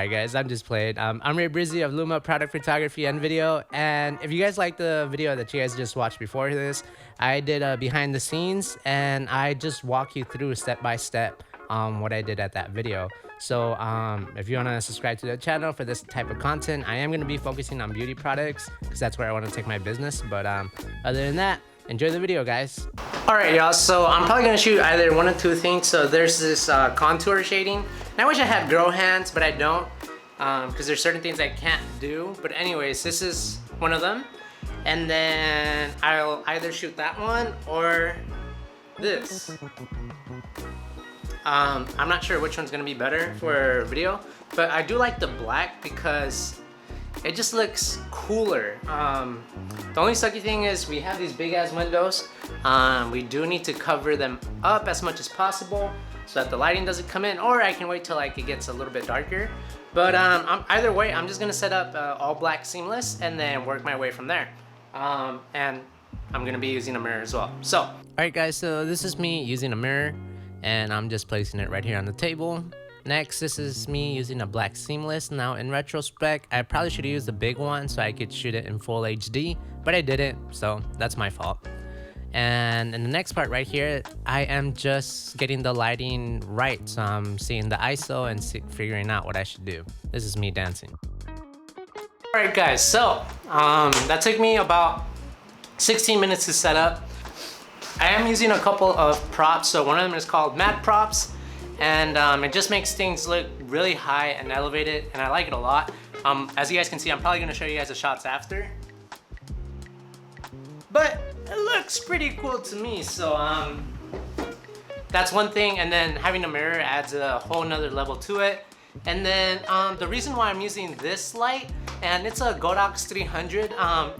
Alright guys, I'm just playing. I'm Ray Brizzy of LIMO Product Photography and Video, and if you guys like the video that you guys just watched before this, I did a behind the scenes and I just walk you through step by step what I did at that video. So if you want to subscribe to the channel for this type of content, I am going to be focusing on beauty products because that's where I want to take my business. But other than that, enjoy the video, guys. Alright y'all, so I'm probably going to shoot either one of two things. So there's this contour shading, and I wish I had girl hands, but I don't, because there's certain things I can't do. But anyways, this is one of them, and then I'll either shoot that one or this. I'm not sure which one's gonna be better for video, but I do like the black because it just looks cooler. The only sucky thing is we have these big ass windows. We do need to cover them up as much as possible so that the lighting doesn't come in, or I can wait till like it gets a little bit darker. But either way, I'm just gonna set up all black seamless and then work my way from there. And I'm gonna be using a mirror as well. So, alright guys, so this is me using a mirror, and I'm just placing it right here on the table. Next, this is me using a black seamless. Now in retrospect, I probably should have used the big one so I could shoot it in full HD, but I didn't, so that's my fault. And in the next part right here, I am just getting the lighting right, so I'm seeing the ISO and figuring out what I should do. This is me dancing. Alright guys, so that took me about 16 minutes to set up. I am using a couple of props. So one of them is called MadProps, and it just makes things look really high and elevated, and I like it a lot. As you guys can see, I'm probably going to show you guys the shots after, but it looks pretty cool to me. So that's one thing, and then having a mirror adds a whole nother level to it. And then the reason why I'm using this light, and it's a Godox 300,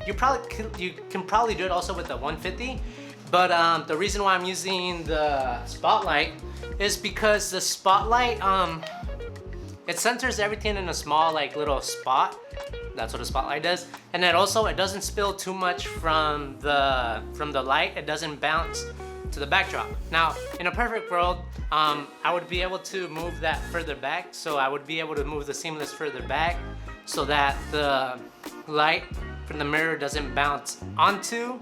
you can probably do it also with the 150. But the reason why I'm using the spotlight is because the spotlight, it centers everything in a small like little spot. That's what a spotlight does. And then also it doesn't spill too much from the light. It doesn't bounce to the backdrop. Now, in a perfect world, I would be able to move that further back. So I would be able to move the seamless further back so that the light from the mirror doesn't bounce onto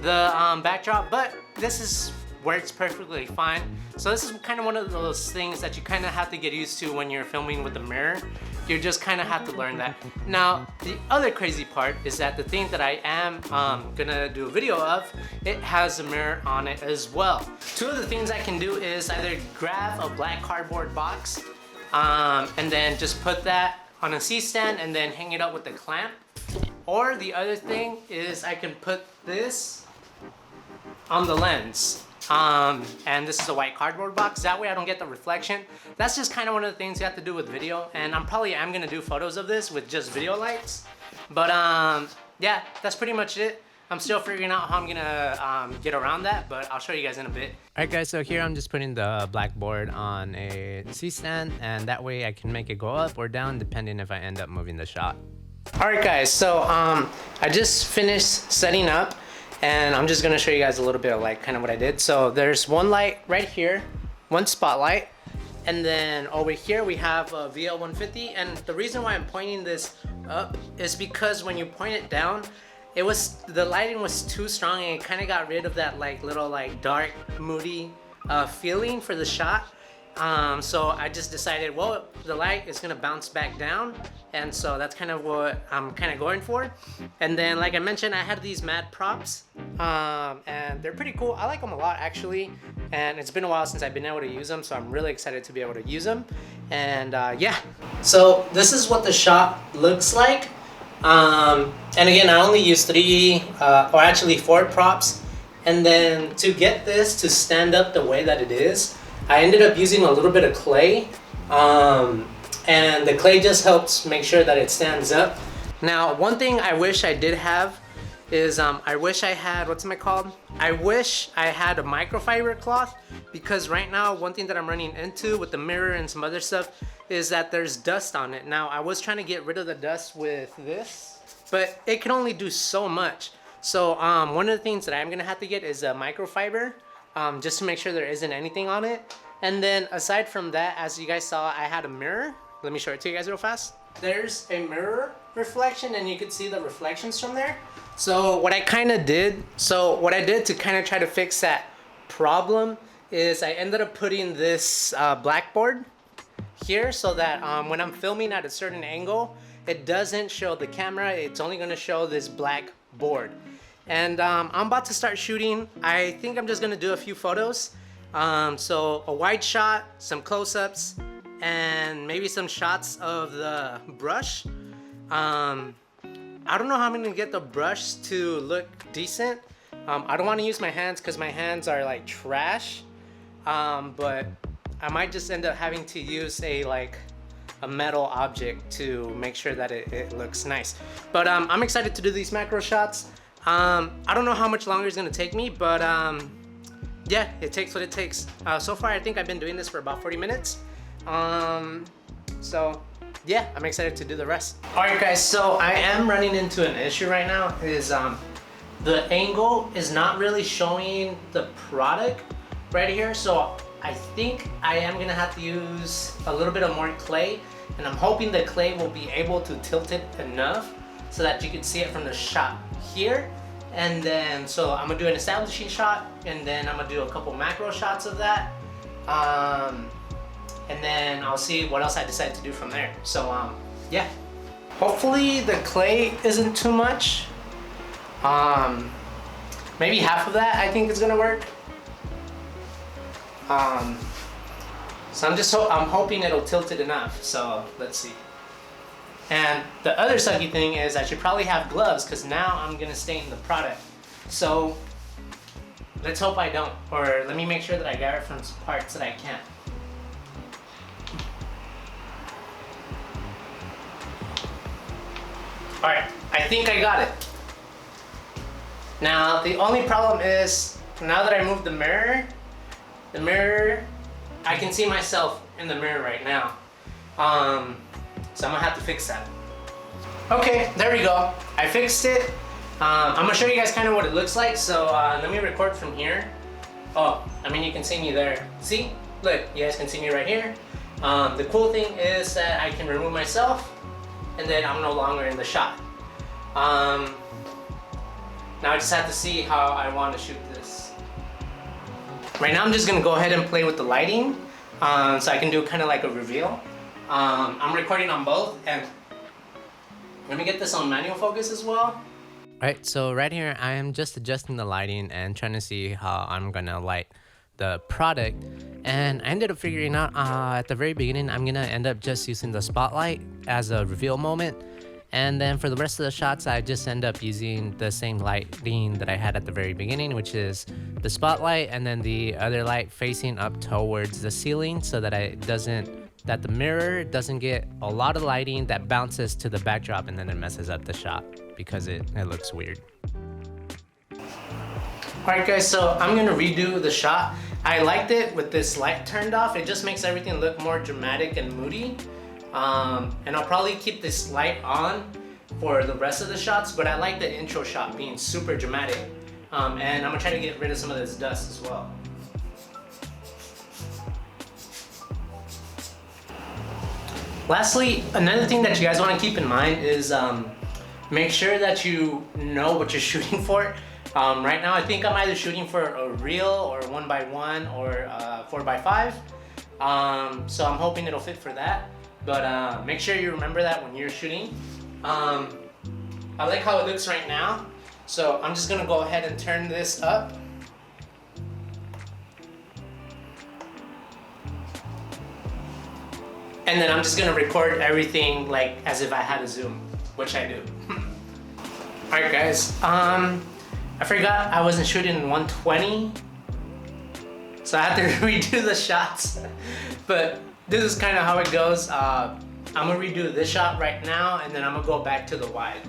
the backdrop, but this works perfectly fine. So this is kind of one of those things that you kind of have to get used to when you're filming with the mirror. You just kind of have to learn that. Now, the other crazy part is that the thing that I am gonna do a video of, it has a mirror on it as well. Two of the things I can do is either grab a black cardboard box and then just put that on a C-stand and then hang it up with the clamp. Or the other thing is I can put this on the lens, and this is a white cardboard box. That way I don't get the reflection. That's just kind of one of the things you have to do with video, and I'm gonna do photos of this with just video lights. But yeah, that's pretty much it. I'm still figuring out how I'm gonna get around that, but I'll show you guys in a bit. Alright guys, so here I'm just putting the blackboard on a C-stand, and that way I can make it go up or down depending if I end up moving the shot. Alright guys, so I just finished setting up, and I'm just gonna show you guys a little bit of like kind of what I did. So there's one light right here, one spotlight, and then over here we have a VL150. And the reason why I'm pointing this up is because when you point it down, the lighting was too strong, and it kind of got rid of that like little like dark moody feeling for the shot. So I just decided, well, the light is gonna bounce back down, and so that's kind of what I'm kind of going for. And then, like I mentioned, I had these MadProps, and they're pretty cool. I like them a lot actually, and it's been a while since I've been able to use them, so I'm really excited to be able to use them. And yeah, so this is what the shot looks like. And again, I only used 4 props, and then to get this to stand up the way that it is, I ended up using a little bit of clay, and the clay just helps make sure that it stands up. Now, one thing I wish I did have is I wish I had, I wish I had a microfiber cloth, because right now one thing that I'm running into with the mirror and some other stuff is that there's dust on it. Now, I was trying to get rid of the dust with this, but it can only do so much. So one of the things that I'm gonna have to get is a microfiber, just to make sure there isn't anything on it. And then aside from that, as you guys saw, I had a mirror let me show it to you guys real fast. There's a mirror reflection and you can see the reflections from there. So what I did to kind of try to fix that problem is I ended up putting this blackboard here so that when I'm filming at a certain angle, it doesn't show the camera, it's only gonna show this black board. And I'm about to start shooting. I think I'm just gonna do a few photos. So a wide shot, some close-ups, and maybe some shots of the brush. I don't know how I'm gonna get the brush to look decent. I don't wanna use my hands because my hands are like trash. But I might just end up having to use a metal object to make sure that it looks nice. But I'm excited to do these macro shots. I don't know how much longer it's gonna take me, but yeah, it takes what it takes. So far, I think I've been doing this for about 40 minutes. So yeah, I'm excited to do the rest. All right, guys, so I am running into an issue right now. Is the angle is not really showing the product right here. So I think I am gonna have to use a little bit of more clay, and I'm hoping the clay will be able to tilt it enough so that you can see it from the shot here. And then, so I'm gonna do an establishing shot, and then I'm gonna do a couple macro shots of that. And then I'll see what else I decide to do from there. So yeah, hopefully the clay isn't too much. Maybe half of that I think is gonna work. So I'm hoping it'll tilt it enough. So let's see. And the other sucky thing is I should probably have gloves because now I'm gonna stain the product. So let's hope I don't, or let me make sure that I get it from parts that I can't. All right, I think I got it. Now the only problem is now that I moved the mirror, I can see myself in the mirror right now. So I'm gonna have to fix that. Okay, there we go. I fixed it. I'm gonna show you guys kind of what it looks like. So let me record from here. Oh, I mean, you can see me there. See? Look, you guys can see me right here. The cool thing is that I can remove myself and then I'm no longer in the shot. Now I just have to see how I want to shoot this. Right now I'm just gonna go ahead and play with the lighting so I can do kind of like a reveal. I'm recording on both, and let me get this on manual focus as well. Alright, so right here I am just adjusting the lighting and trying to see how I'm gonna light the product, and I ended up figuring out at the very beginning I'm gonna end up just using the spotlight as a reveal moment, and then for the rest of the shots I just end up using the same lighting that I had at the very beginning, which is the spotlight and then the other light facing up towards the ceiling so that the mirror doesn't get a lot of lighting that bounces to the backdrop and then it messes up the shot because it looks weird. Alright guys, so I'm gonna redo the shot. I liked it with this light turned off. It just makes everything look more dramatic and moody. And I'll probably keep this light on for the rest of the shots, but I like the intro shot being super dramatic. And I'm gonna try to get rid of some of this dust as well. Lastly, another thing that you guys want to keep in mind is make sure that you know what you're shooting for. Right now I think I'm either shooting for a reel or 1x1 or 4x5. So I'm hoping it'll fit for that. But make sure you remember that when you're shooting. I like how it looks right now. So I'm just gonna go ahead and turn this up. And then I'm just gonna record everything like as if I had a zoom, which I do. Alright guys, I forgot I wasn't shooting in 120. So I had to redo the shots. But this is kind of how it goes. I'm gonna redo this shot right now and then I'm gonna go back to the wide.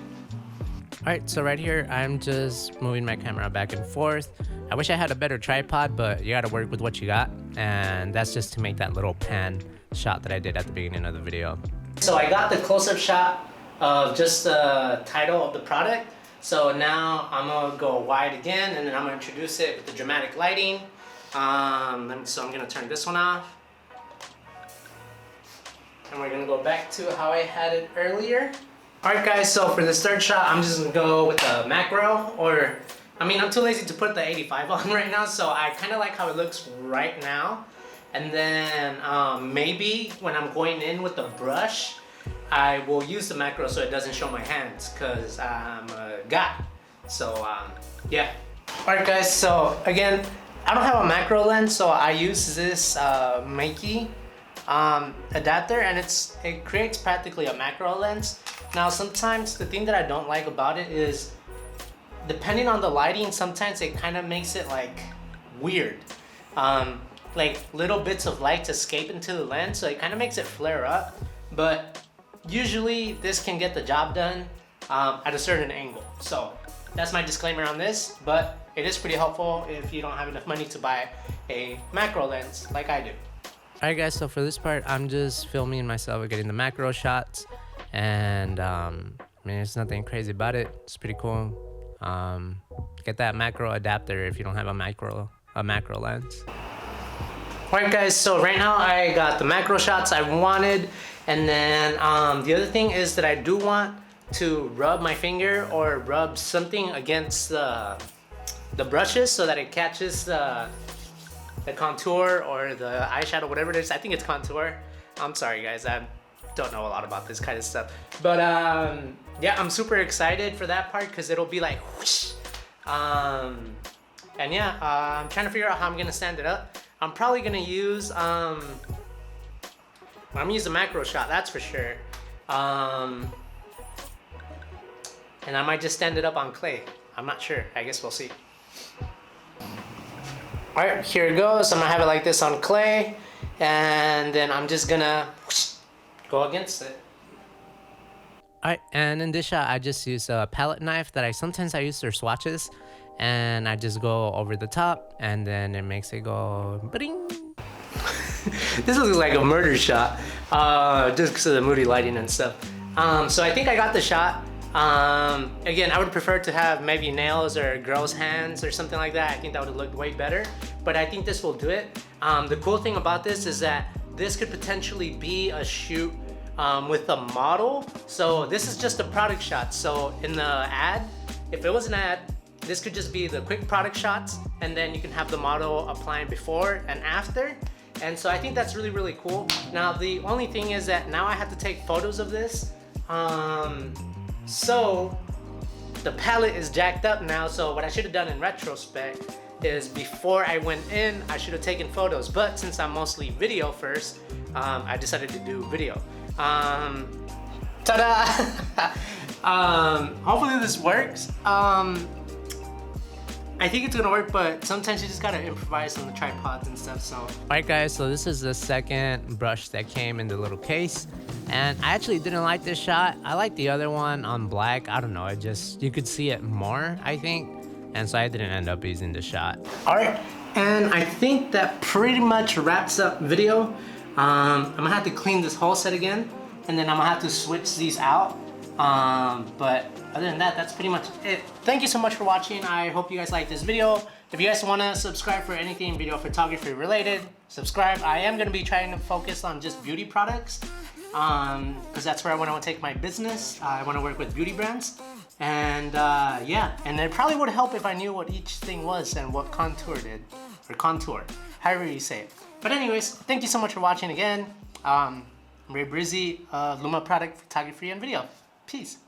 Alright, so right here, I'm just moving my camera back and forth. I wish I had a better tripod, but you gotta work with what you got. And that's just to make that little pan shot that I did at the beginning of the video. So I got the close-up shot of just the title of the product. So now I'm gonna go wide again and then I'm gonna introduce it with the dramatic lighting. So I'm gonna turn this one off. and we're gonna go back to how I had it earlier. Alright guys, so for this third shot, I'm just gonna go with the macro, or, I mean, I'm too lazy to put the 85 on right now, so I kind of like how it looks right now. And then maybe when I'm going in with the brush, I will use the macro so it doesn't show my hands, because I'm a guy. So yeah. Alright guys, so again, I don't have a macro lens, so I use this MEIKE adapter, and it creates practically a macro lens. Now sometimes the thing that I don't like about it is, depending on the lighting, sometimes it kind of makes it like weird. Like little bits of light escape into the lens, so it kind of makes it flare up. But usually this can get the job done at a certain angle. So that's my disclaimer on this, but it is pretty helpful if you don't have enough money to buy a macro lens like I do. Alright guys, so for this part, I'm just filming myself getting the macro shots, and I mean, there's nothing crazy about it. It's pretty cool. Get that macro adapter if you don't have a macro lens. Alright guys, so right now I got the macro shots I wanted, and then the other thing is that I do want to rub my finger or rub something against the brushes so that it catches the contour or the eyeshadow, whatever it is. I think it's contour. I'm sorry guys, I don't know a lot about this kind of stuff. But yeah, I'm super excited for that part because it'll be like whoosh. And yeah, I'm trying to figure out how I'm gonna stand it up. I'm probably gonna use I'm gonna use a macro shot, that's for sure. And I might just stand it up on clay. I'm not sure. I guess we'll see. Alright, here it goes. I'm gonna have it like this on clay, and then I'm just gonna whoosh, go against it. Alright, and in this shot I just use a palette knife that sometimes I use for swatches, and I just go over the top, and then it makes it go bring. This looks like a murder shot, just because of the moody lighting and stuff. So I think I got the shot. Again, I would prefer to have maybe nails or girls' hands or something like that. I think that would have looked way better, but I think this will do it. The cool thing about this is that this could potentially be a shoot with a model. So this is just a product shot. So in the ad, if it was an ad, this could just be the quick product shots, and then you can have the model applying before and after. And so I think that's really, really cool. Now, the only thing is that now I have to take photos of this. So the palette is jacked up now. So what I should have done in retrospect is before I went in, I should have taken photos. But since I'm mostly video first, I decided to do video. Ta-da! Hopefully this works. I think it's gonna work, but sometimes you just gotta improvise on the tripods and stuff, so. Alright guys, so this is the second brush that came in the little case. And I actually didn't like this shot. I like the other one on black. I don't know, you could see it more, I think. And so I didn't end up using the shot. Alright, and I think that pretty much wraps up video. I'm gonna have to clean this whole set again, and then I'm gonna have to switch these out. But other than that, that's pretty much it. Thank you so much for watching. I hope you guys liked this video. If you guys want to subscribe for anything video photography related, subscribe. I am going to be trying to focus on just beauty products, because that's where I want to take my business. I want to work with beauty brands, and yeah, and it probably would help if I knew what each thing was and what contour did, or contour, however you say it. But anyways, thank you so much for watching again. I'm Ray Brizzy, Luma product photography and video. Peace.